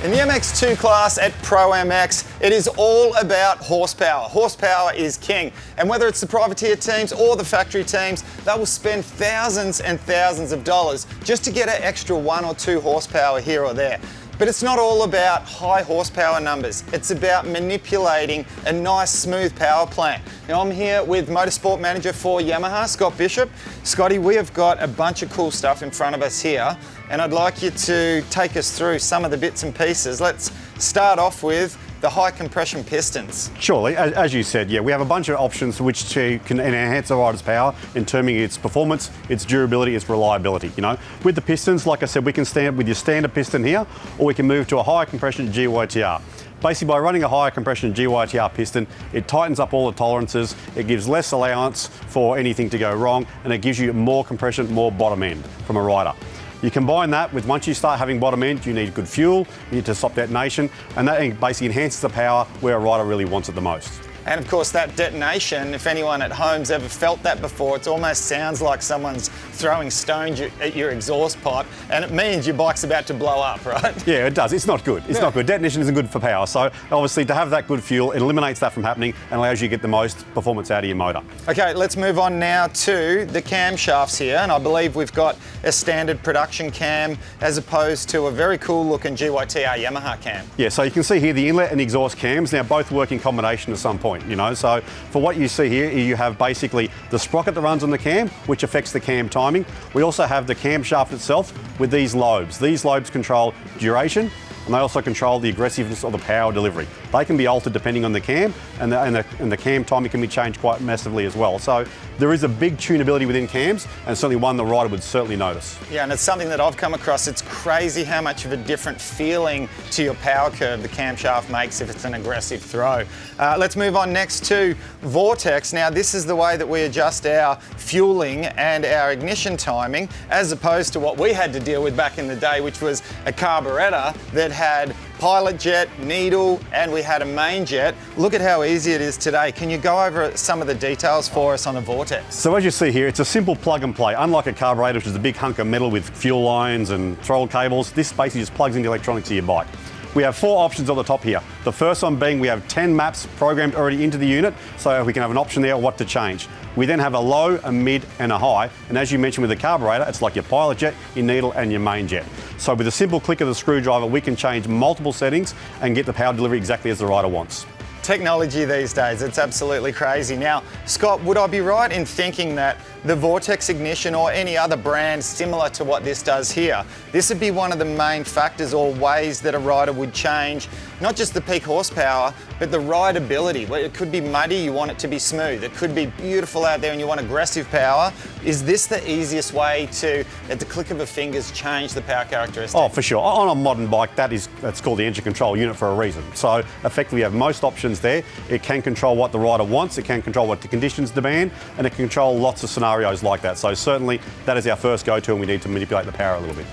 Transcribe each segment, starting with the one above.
In the MX2 class at ProMX, it is all about horsepower. Horsepower is king. And whether it's the privateer teams or the factory teams, they will spend thousands and thousands of dollars just to get an extra 1 or 2 horsepower here or there. But it's not all about high horsepower numbers. It's about manipulating a nice, smooth power plant. Now, I'm here with Motorsport Manager for Yamaha, Scott Bishop. Scotty, we have got a bunch of cool stuff in front of us here, and I'd like you to take us through some of the bits and pieces. Let's start off with the high compression pistons. Surely, as you said, yeah, we have a bunch of options which can enhance the rider's power in terms of its performance, its durability, its reliability. You know, with the pistons, like I said, we can stand with your standard piston here, or we can move to a higher compression GYTR. Basically, by running a higher compression GYTR piston, it tightens up all the tolerances, it gives less allowance for anything to go wrong, and it gives you more compression, more bottom end from a rider. You combine that with, once you start having bottom end, you need good fuel, you need to stop detonation, and that basically enhances the power where a rider really wants it the most. And of course, that detonation, if anyone at home's ever felt that before, it almost sounds like someone's throwing stones at your exhaust pipe, and it means your bike's about to blow up, right? Yeah, it does. It's not good. It's not good. Detonation isn't good for power. So obviously, to have that good fuel, it eliminates that from happening and allows you to get the most performance out of your motor. Okay, let's move on now to the camshafts here, and I believe we've got a standard production cam as opposed to a very cool looking GYTR Yamaha cam. Yeah, so you can see here the inlet and exhaust cams now both work in combination at some point. You know, so for what you see here, you have basically the sprocket that runs on the cam, which affects the cam timing. We also have the camshaft itself with these lobes. These lobes control duration, and they also control the aggressiveness of the power delivery. They can be altered depending on the cam, and the cam timing can be changed quite massively as well. So there is a big tunability within cams, and certainly one the rider would certainly notice. Yeah, and it's something that I've come across. It's crazy how much of a different feeling to your power curve the camshaft makes if it's an aggressive throw. Let's move on next to Vortex. Now, this is the way that we adjust our fueling and our ignition timing, as opposed to what we had to deal with back in the day, which was a carburettor that had pilot jet, needle, and we had a main jet. Look at how easy it is today. Can you go over some of the details for us on the Vortex? So as you see here, it's a simple plug and play. Unlike a carburetor, which is a big hunk of metal with fuel lines and throttle cables, this basically just plugs into electronics of your bike. We have 4 options on the top here. The first one being we have 10 maps programmed already into the unit, so we can have an option there what to change. We then have a low, a mid, and a high, and as you mentioned with the carburetor, it's like your pilot jet, your needle, and your main jet. So with a simple click of the screwdriver, we can change multiple settings and get the power delivery exactly as the rider wants. Technology these days, it's absolutely crazy. Now, Scott, would I be right in thinking that the Vortex ignition or any other brand similar to what this does here, this would be one of the main factors or ways that a rider would change not just the peak horsepower, but the rideability? It could be muddy, you want it to be smooth. It could be beautiful out there and you want aggressive power. Is this the easiest way to, at the click of a fingers, change the power characteristics? Oh, for sure. On a modern bike, that's called the engine control unit for a reason. So effectively, you have most options there. It can control what the rider wants, it can control what the conditions demand, and it can control lots of scenarios like that. So certainly, that is our first go-to, and we need to manipulate the power a little bit.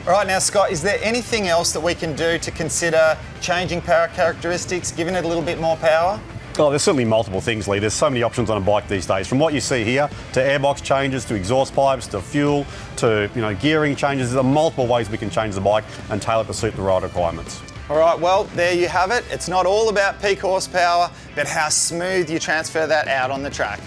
All right, now, Scott, is there anything else that we can do to consider changing power characteristics, giving it a little bit more power? Oh, there's certainly multiple things, Lee. There's so many options on a bike these days. From what you see here, to airbox changes, to exhaust pipes, to fuel, to gearing changes. There are multiple ways we can change the bike and tailor it to suit the rider requirements. All right, well, there you have it. It's not all about peak horsepower, but how smooth you transfer that out on the track.